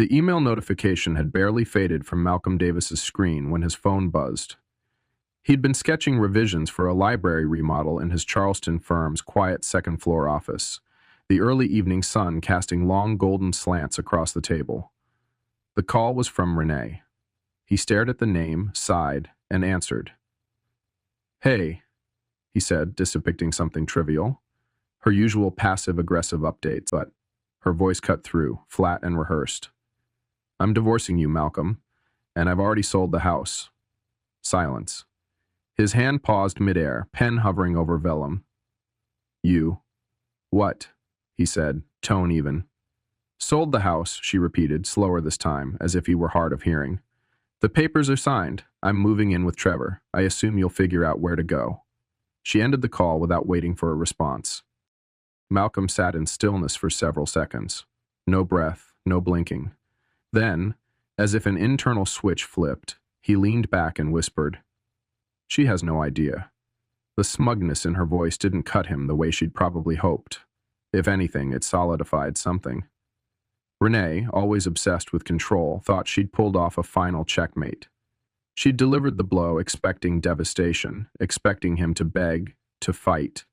The email notification had barely faded from Malcolm Davis's screen when his phone buzzed. He'd been sketching revisions for a library remodel in his Charleston firm's quiet second-floor office, the early evening sun casting long golden slants across the table. The call was from Renee. He stared at the name, sighed, and answered. "Hey," he said, depicting something trivial. Her usual passive-aggressive updates, but her voice cut through, flat and rehearsed. "I'm divorcing you, Malcolm, and I've already sold the house." Silence. His hand paused midair, pen hovering over vellum. "You." "What?" he said, tone even. "Sold the house," she repeated, slower this time, as if he were hard of hearing. "The papers are signed. I'm moving in with Trevor. I assume you'll figure out where to go." She ended the call without waiting for a response. Malcolm sat in stillness for several seconds. No breath, no blinking. Then, as if an internal switch flipped, he leaned back and whispered, "She has no idea." The smugness in her voice didn't cut him the way she'd probably hoped. If anything, it solidified something. Renee, always obsessed with control, thought she'd pulled off a final checkmate. She'd delivered the blow expecting devastation, expecting him to beg, to fight.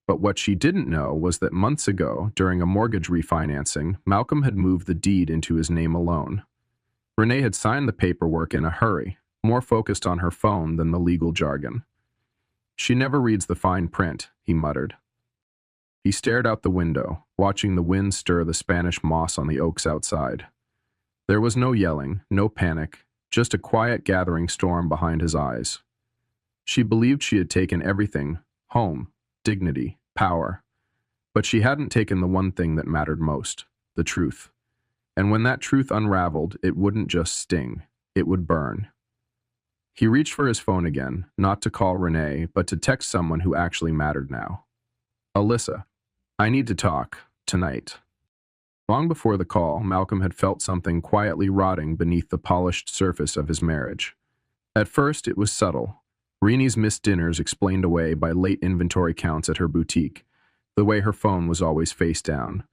But what she didn't know was that months ago, during a mortgage refinancing, Malcolm had moved the deed into his name alone. Renee had signed the paperwork in a hurry, more focused on her phone than the legal jargon. "She never reads the fine print," he muttered. He stared out the window, watching the wind stir the Spanish moss on the oaks outside. There was no yelling, no panic, just a quiet gathering storm behind his eyes. She believed she had taken everything, home, dignity, power. But she hadn't taken the one thing that mattered most, the truth. And when that truth unraveled, it wouldn't just sting, it would burn. He reached for his phone again, not to call Renee, but to text someone who actually mattered now. "Alyssa, I need to talk, tonight." Long before the call, Malcolm had felt something quietly rotting beneath the polished surface of his marriage. At first, it was subtle. Reenie's missed dinners explained away by late inventory counts at her boutique, the way her phone was always face down,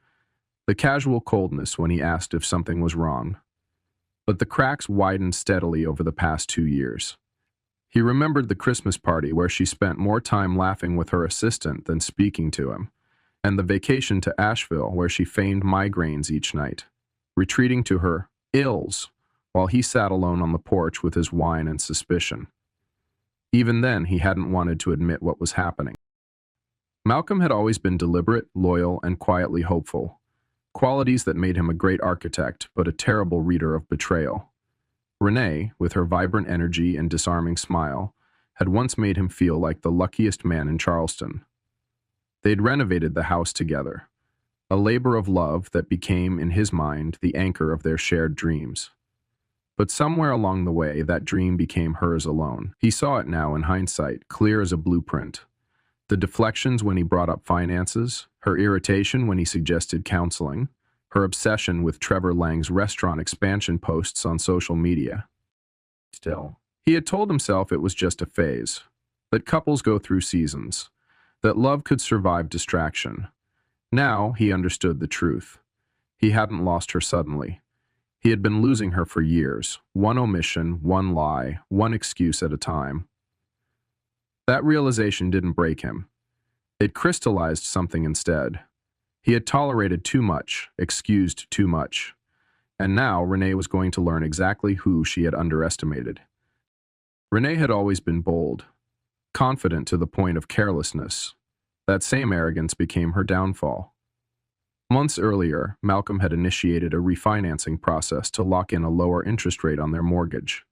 the casual coldness when he asked if something was wrong. But the cracks widened steadily over the past 2 years. He remembered the Christmas party where she spent more time laughing with her assistant than speaking to him, and the vacation to Asheville where she feigned migraines each night, retreating to her ills while he sat alone on the porch with his wine and suspicion. Even then, he hadn't wanted to admit what was happening. Malcolm had always been deliberate, loyal, and quietly hopeful, qualities that made him a great architect but a terrible reader of betrayal. Renee, with her vibrant energy and disarming smile, had once made him feel like the luckiest man in Charleston. They'd renovated the house together, a labor of love that became, in his mind, the anchor of their shared dreams. But somewhere along the way, that dream became hers alone. He saw it now in hindsight, clear as a blueprint. The deflections when he brought up finances, her irritation when he suggested counseling, her obsession with Trevor Lang's restaurant expansion posts on social media. Still, he had told himself it was just a phase, that couples go through seasons, that love could survive distraction. Now he understood the truth. He hadn't lost her suddenly. He had been losing her for years, one omission, one lie, one excuse at a time. That realization didn't break him. It crystallized something instead. He had tolerated too much, excused too much. And now Renee was going to learn exactly who she had underestimated. Renee had always been bold, confident to the point of carelessness. That same arrogance became her downfall. Months earlier, Malcolm had initiated a refinancing process to lock in a lower interest rate on their mortgage.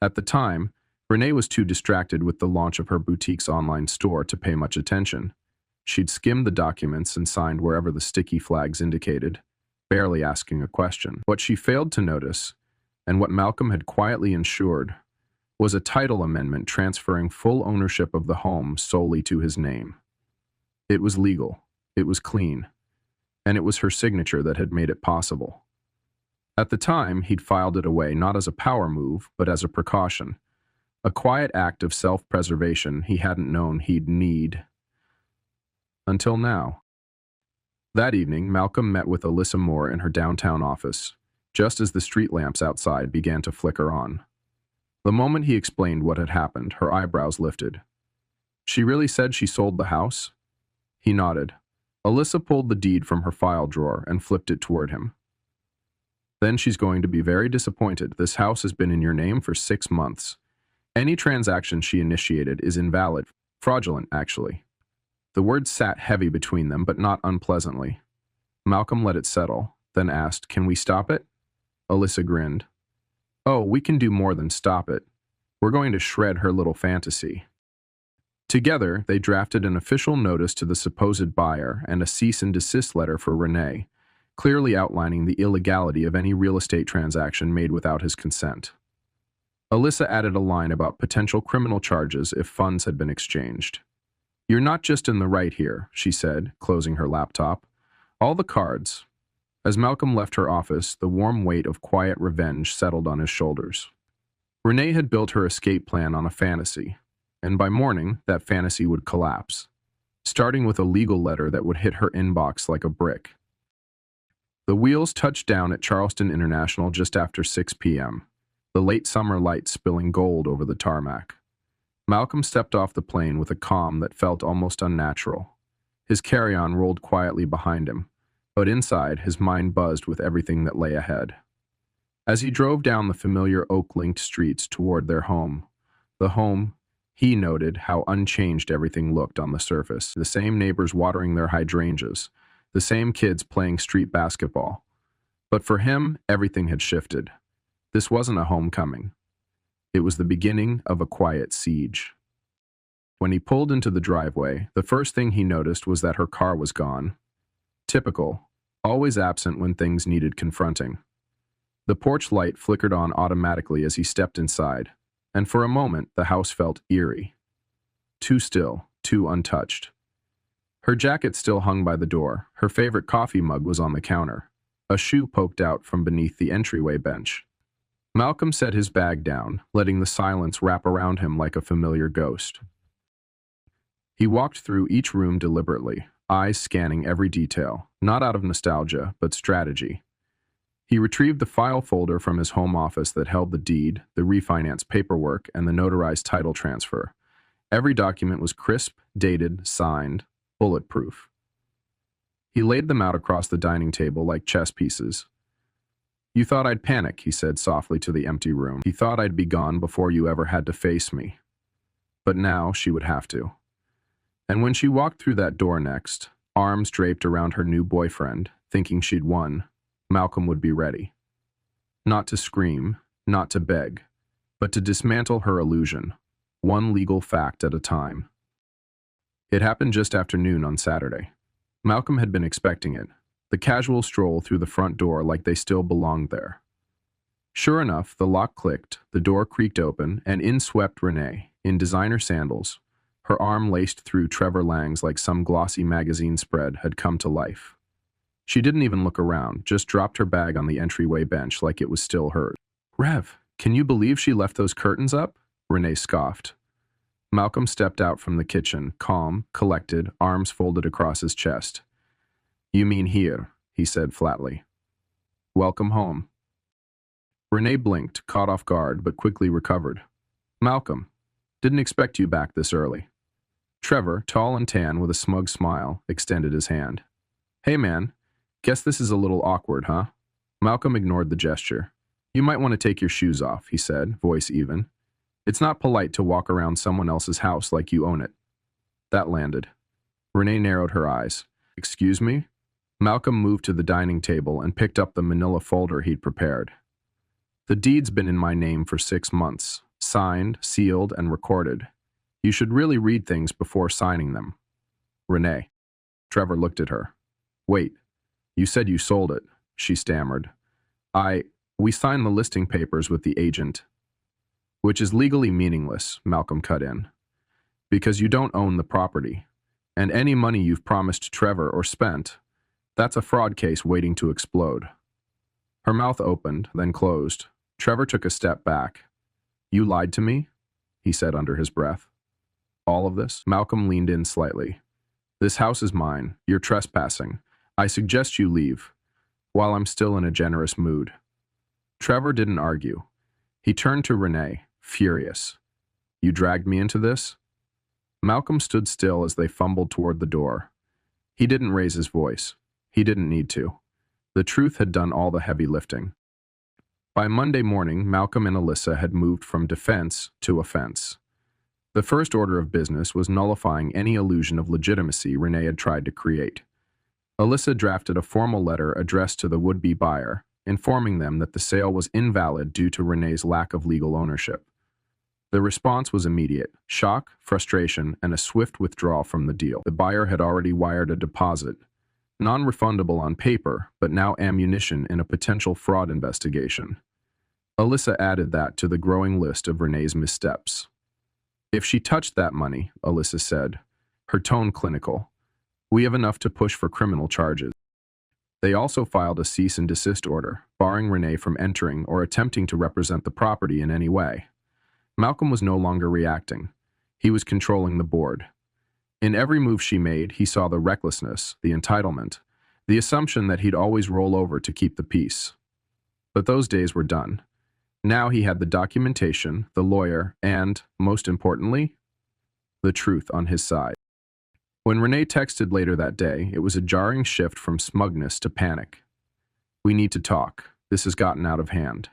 At the time, Renee was too distracted with the launch of her boutique's online store to pay much attention. She'd skimmed the documents and signed wherever the sticky flags indicated, barely asking a question. What she failed to notice, and what Malcolm had quietly ensured, was a title amendment transferring full ownership of the home solely to his name. It was legal, it was clean, and it was her signature that had made it possible. At the time, he'd filed it away not as a power move, but as a precaution, a quiet act of self-preservation he hadn't known he'd need. Until now. That evening, Malcolm met with Alyssa Moore in her downtown office, just as the street lamps outside began to flicker on. The moment he explained what had happened, her eyebrows lifted. She really said she sold the house? He nodded. Alyssa pulled the deed from her file drawer and flipped it toward him. Then she's going to be very disappointed. This house has been in your name for 6 months. Any transaction she initiated is invalid. Fraudulent, actually. The words sat heavy between them, but not unpleasantly. Malcolm let it settle, then asked, "Can we stop it?" Alyssa grinned. "Oh, we can do more than stop it. We're going to shred her little fantasy." Together, they drafted an official notice to the supposed buyer and a cease and desist letter for Renee, clearly outlining the illegality of any real estate transaction made without his consent. Alyssa added a line about potential criminal charges if funds had been exchanged. "You're not just in the right here," she said, closing her laptop. "All the cards." As Malcolm left her office, the warm weight of quiet revenge settled on his shoulders. Renee had built her escape plan on a fantasy, and by morning, that fantasy would collapse, starting with a legal letter that would hit her inbox like a brick. The wheels touched down at Charleston International just after 6 p.m., the late summer light spilling gold over the tarmac. Malcolm stepped off the plane with a calm that felt almost unnatural. His carry-on rolled quietly behind him, but inside, his mind buzzed with everything that lay ahead. As he drove down the familiar oak-linked streets toward their home, he noted how unchanged everything looked on the surface. The same neighbors watering their hydrangeas, the same kids playing street basketball. But for him, everything had shifted. This wasn't a homecoming. It was the beginning of a quiet siege. When he pulled into the driveway, the first thing he noticed was that her car was gone. Typical, always absent when things needed confronting. The porch light flickered on automatically as he stepped inside, and for a moment the house felt eerie. Too still, too untouched. Her jacket still hung by the door, her favorite coffee mug was on the counter. A shoe poked out from beneath the entryway bench. Malcolm set his bag down, letting the silence wrap around him like a familiar ghost. He walked through each room deliberately, eyes scanning every detail, not out of nostalgia, but strategy. He retrieved the file folder from his home office that held the deed, the refinance paperwork, and the notarized title transfer. Every document was crisp, dated, signed, bulletproof. He laid them out across the dining table like chess pieces. "You thought I'd panic," he said softly to the empty room. "He thought I'd be gone before you ever had to face me." But now she would have to. And when she walked through that door next, arms draped around her new boyfriend, thinking she'd won, Malcolm would be ready. Not to scream, not to beg, but to dismantle her illusion, one legal fact at a time. It happened just after noon on Saturday. Malcolm had been expecting it, the casual stroll through the front door like they still belonged there. Sure enough, the lock clicked, the door creaked open, and in swept Renee, in designer sandals. Her arm laced through Trevor Lang's like some glossy magazine spread had come to life. She didn't even look around, just dropped her bag on the entryway bench like it was still hers. "Rev, can you believe she left those curtains up?" Renee scoffed. Malcolm stepped out from the kitchen, calm, collected, arms folded across his chest. "You mean here," he said flatly. "Welcome home." Renee blinked, caught off guard, but quickly recovered. "Malcolm, didn't expect you back this early." Trevor, tall and tan with a smug smile, extended his hand. "Hey man, guess this is a little awkward, huh?" Malcolm ignored the gesture. "You might want to take your shoes off," he said, voice even. "It's not polite to walk around someone else's house like you own it." That landed. Renee narrowed her eyes. "Excuse me?" Malcolm moved to the dining table and picked up the manila folder he'd prepared. "The deed's been in my name for 6 months, signed, sealed, and recorded. You should really read things before signing them." "Renee." Trevor looked at her. "Wait, you said you sold it," she stammered. We signed the listing papers with the agent." "Which is legally meaningless," Malcolm cut in. "Because you don't own the property. And any money you've promised Trevor or spent, that's a fraud case waiting to explode." Her mouth opened, then closed. Trevor took a step back. "You lied to me?" he said under his breath. "All of this?" Malcolm leaned in slightly. "This house is mine. You're trespassing. I suggest you leave, while I'm still in a generous mood." Trevor didn't argue. He turned to Renee, furious. You dragged me into this? Malcolm stood still as they fumbled toward the door. He didn't raise his voice. He didn't need to. The truth had done all the heavy lifting. By Monday morning, Malcolm and Alyssa had moved from defense to offense. The first order of business was nullifying any illusion of legitimacy Renee had tried to create. Alyssa drafted a formal letter addressed to the would-be buyer, informing them that the sale was invalid due to Renee's lack of legal ownership. The response was immediate: shock, frustration, and a swift withdrawal from the deal. The buyer had already wired a deposit, non-refundable on paper, but now ammunition in a potential fraud investigation. Alyssa added that to the growing list of Renee's missteps. If she touched that money, Alyssa said, her tone clinical, we have enough to push for criminal charges. They also filed a cease and desist order, barring Renee from entering or attempting to represent the property in any way. Malcolm was no longer reacting. He was controlling the board. In every move she made, he saw the recklessness, the entitlement, the assumption that he'd always roll over to keep the peace. But those days were done. Now he had the documentation, the lawyer, and, most importantly, the truth on his side. When Renee texted later that day, it was a jarring shift from smugness to panic. We need to talk. This has gotten out of hand.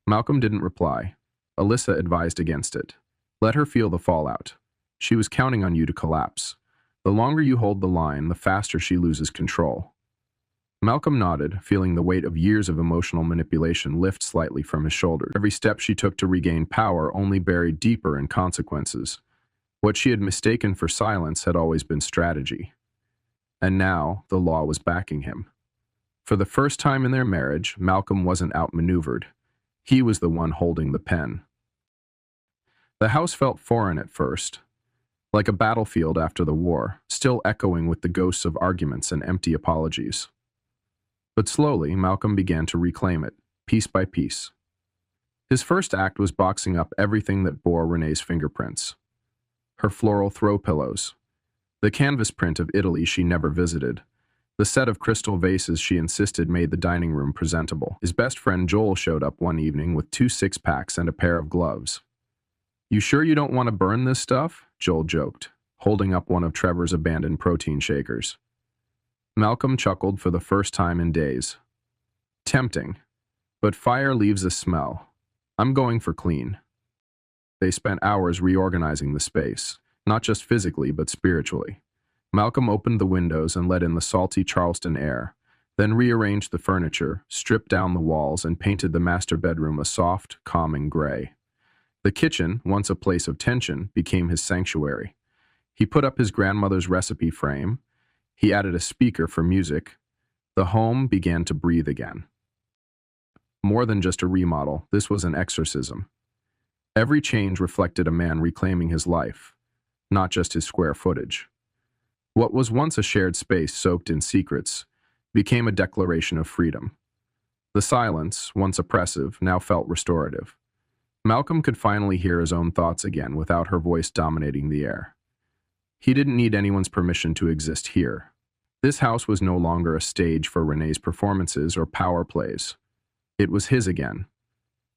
Malcolm didn't reply. Alyssa advised against it. Let her feel the fallout. She was counting on you to collapse. The longer you hold the line, the faster she loses control. Malcolm nodded, feeling the weight of years of emotional manipulation lift slightly from his shoulders. Every step she took to regain power only buried deeper in consequences. What she had mistaken for silence had always been strategy. And now, the law was backing him. For the first time in their marriage, Malcolm wasn't outmaneuvered. He was the one holding the pen. The house felt foreign at first, like a battlefield after the war, still echoing with the ghosts of arguments and empty apologies. But slowly, Malcolm began to reclaim it, piece by piece. His first act was boxing up everything that bore Renee's fingerprints. Her floral throw pillows, the canvas print of Italy she never visited, the set of crystal vases she insisted made the dining room presentable. His best friend Joel showed up one evening with 2 six-packs and a pair of gloves. You sure you don't want to burn this stuff? Joel joked, holding up one of Trevor's abandoned protein shakers. Malcolm chuckled for the first time in days. Tempting, but fire leaves a smell. I'm going for clean. They spent hours reorganizing the space, not just physically but spiritually. Malcolm opened the windows and let in the salty Charleston air, then rearranged the furniture, stripped down the walls, and painted the master bedroom a soft, calming gray. The kitchen, once a place of tension, became his sanctuary. He put up his grandmother's recipe frame. He added a speaker for music. The home began to breathe again. More than just a remodel, this was an exorcism. Every change reflected a man reclaiming his life, not just his square footage. What was once a shared space soaked in secrets became a declaration of freedom. The silence, once oppressive, now felt restorative. Malcolm could finally hear his own thoughts again without her voice dominating the air. He didn't need anyone's permission to exist here. This house was no longer a stage for Renee's performances or power plays. It was his again.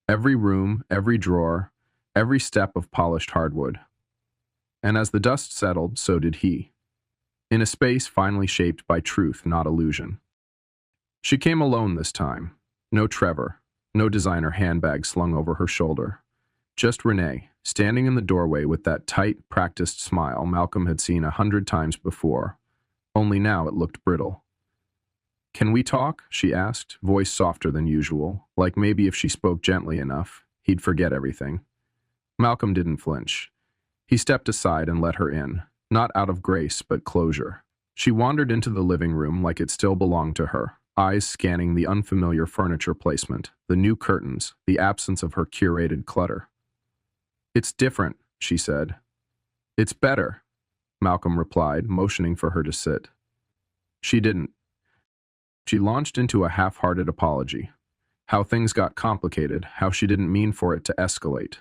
Every room, every drawer, every step of polished hardwood. And as the dust settled, so did he. In a space finally shaped by truth, not illusion. She came alone this time. No Trevor, no designer handbag slung over her shoulder. Just Renee, standing in the doorway with that tight, practiced smile Malcolm had seen 100 times before. Only now it looked brittle. Can we talk? She asked, voice softer than usual, like maybe if she spoke gently enough, he'd forget everything. Malcolm didn't flinch. He stepped aside and let her in. Not out of grace, but closure. She wandered into the living room like it still belonged to her, eyes scanning the unfamiliar furniture placement, the new curtains, the absence of her curated clutter. It's different, she said. It's better, Malcolm replied, motioning for her to sit. She didn't. She launched into a half-hearted apology. How things got complicated, how she didn't mean for it to escalate.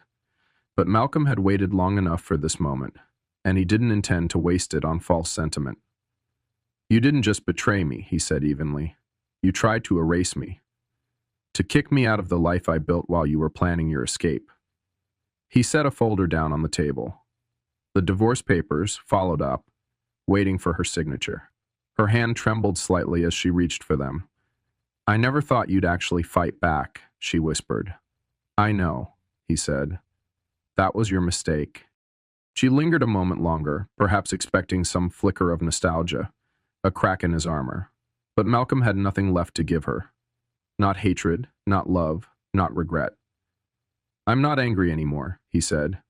But Malcolm had waited long enough for this moment, and he didn't intend to waste it on false sentiment. You didn't just betray me, he said evenly. You tried to erase me. To kick me out of the life I built while you were planning your escape. He set a folder down on the table. The divorce papers followed up, waiting for her signature. Her hand trembled slightly as she reached for them. I never thought you'd actually fight back, she whispered. I know, he said. That was your mistake. She lingered a moment longer, perhaps expecting some flicker of nostalgia, a crack in his armor. But Malcolm had nothing left to give her. Not hatred, not love, not regret. I'm not angry anymore, he said.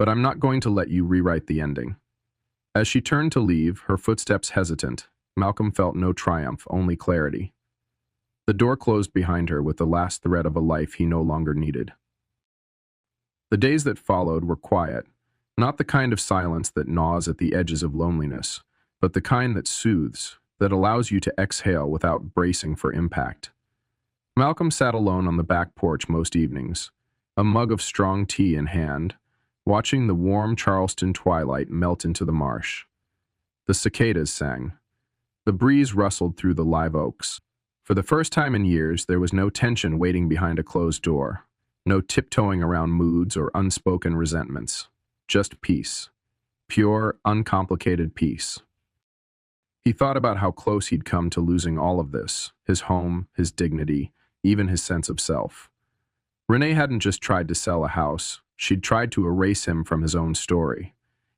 But I'm not going to let you rewrite the ending. As she turned to leave, her footsteps hesitant, Malcolm felt no triumph, only clarity. The door closed behind her with the last thread of a life he no longer needed. The days that followed were quiet, not the kind of silence that gnaws at the edges of loneliness, but the kind that soothes, that allows you to exhale without bracing for impact. Malcolm sat alone on the back porch most evenings, a mug of strong tea in hand, watching the warm Charleston twilight melt into the marsh. The cicadas sang. The breeze rustled through the live oaks. For the first time in years, there was no tension waiting behind a closed door, no tiptoeing around moods or unspoken resentments. Just peace. Pure, uncomplicated peace. He thought about how close he'd come to losing all of this, his home, his dignity, even his sense of self. Renee hadn't just tried to sell a house, she'd tried to erase him from his own story.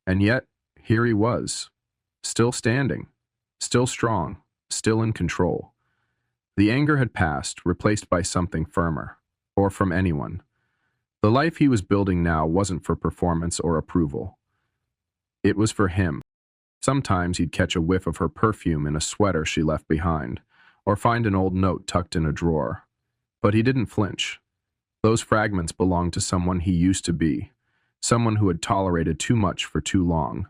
And yet, here he was, still standing, still strong, still in control. The anger had passed, replaced by something firmer, or from anyone. The life he was building now wasn't for performance or approval. It was for him. Sometimes he'd catch a whiff of her perfume in a sweater she left behind, or find an old note tucked in a drawer. But he didn't flinch. Those fragments belonged to someone he used to be, someone who had tolerated too much for too long.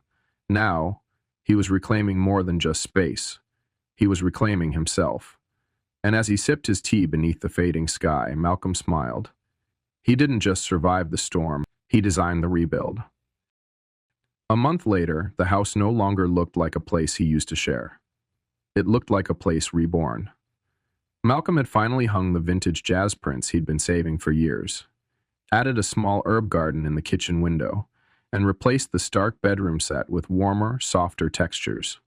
Now, he was reclaiming more than just space. He was reclaiming himself. And as he sipped his tea beneath the fading sky, Malcolm smiled. He didn't just survive the storm, he designed the rebuild. A month later, the house no longer looked like a place he used to share. It looked like a place reborn. Malcolm had finally hung the vintage jazz prints he'd been saving for years, added a small herb garden in the kitchen window, and replaced the stark bedroom set with warmer, softer textures.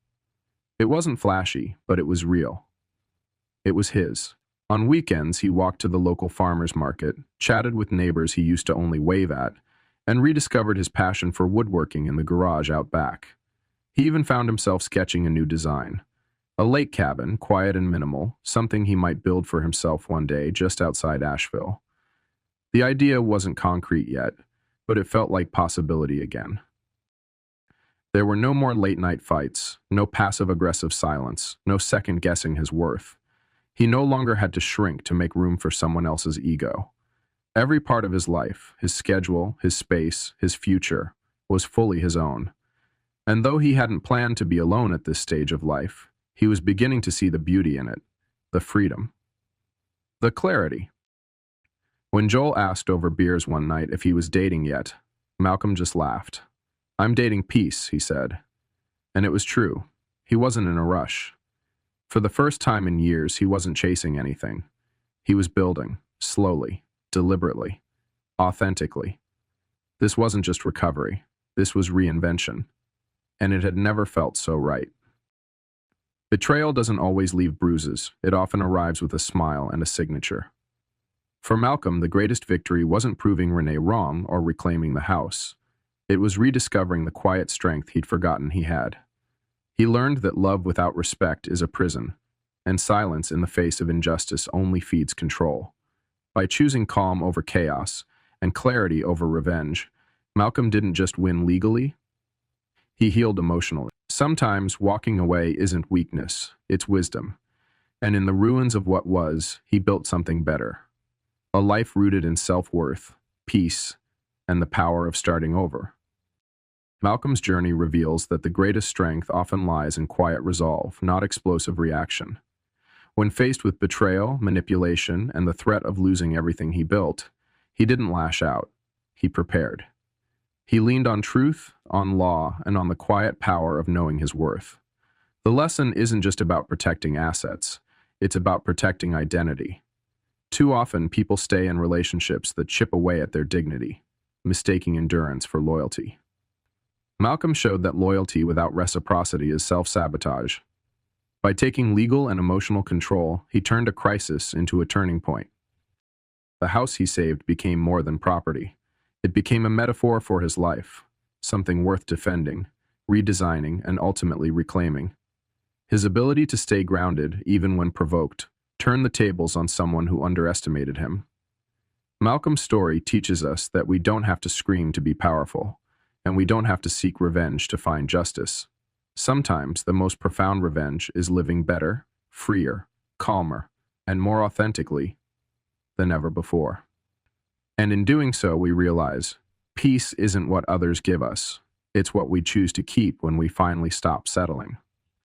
It wasn't flashy, but it was real. It was his. On weekends, he walked to the local farmer's market, chatted with neighbors he used to only wave at, and rediscovered his passion for woodworking in the garage out back. He even found himself sketching a new design. A lake cabin, quiet and minimal, something he might build for himself one day just outside Asheville. The idea wasn't concrete yet, but it felt like possibility again. There were no more late-night fights, no passive-aggressive silence, no second-guessing his worth. He no longer had to shrink to make room for someone else's ego. Every part of his life, his schedule, his space, his future, was fully his own. And though he hadn't planned to be alone at this stage of life, he was beginning to see the beauty in it, the freedom, the clarity. When Joel asked over beers one night if he was dating yet, Malcolm just laughed. I'm dating peace, he said. And it was true. He wasn't in a rush. For the first time in years, he wasn't chasing anything. He was building, slowly, deliberately, authentically. This wasn't just recovery. This was reinvention. And it had never felt so right. Betrayal doesn't always leave bruises. It often arrives with a smile and a signature. For Malcolm, the greatest victory wasn't proving Renee wrong or reclaiming the house. It was rediscovering the quiet strength he'd forgotten he had. He learned that love without respect is a prison, and silence in the face of injustice only feeds control. By choosing calm over chaos and clarity over revenge, Malcolm didn't just win legally, he healed emotionally. Sometimes walking away isn't weakness, it's wisdom. And in the ruins of what was, he built something better. A life rooted in self-worth, peace, and the power of starting over. Malcolm's journey reveals that the greatest strength often lies in quiet resolve, not explosive reaction. When faced with betrayal, manipulation, and the threat of losing everything he built, he didn't lash out. He prepared. He leaned on truth, on law, and on the quiet power of knowing his worth. The lesson isn't just about protecting assets. It's about protecting identity. Too often, people stay in relationships that chip away at their dignity, mistaking endurance for loyalty. Malcolm showed that loyalty without reciprocity is self-sabotage. By taking legal and emotional control, he turned a crisis into a turning point. The house he saved became more than property. It became a metaphor for his life, something worth defending, redesigning, and ultimately reclaiming. His ability to stay grounded, even when provoked, turned the tables on someone who underestimated him. Malcolm's story teaches us that we don't have to scream to be powerful, and we don't have to seek revenge to find justice. Sometimes the most profound revenge is living better, freer, calmer, and more authentically than ever before. And in doing so, we realize peace isn't what others give us. It's what we choose to keep when we finally stop settling.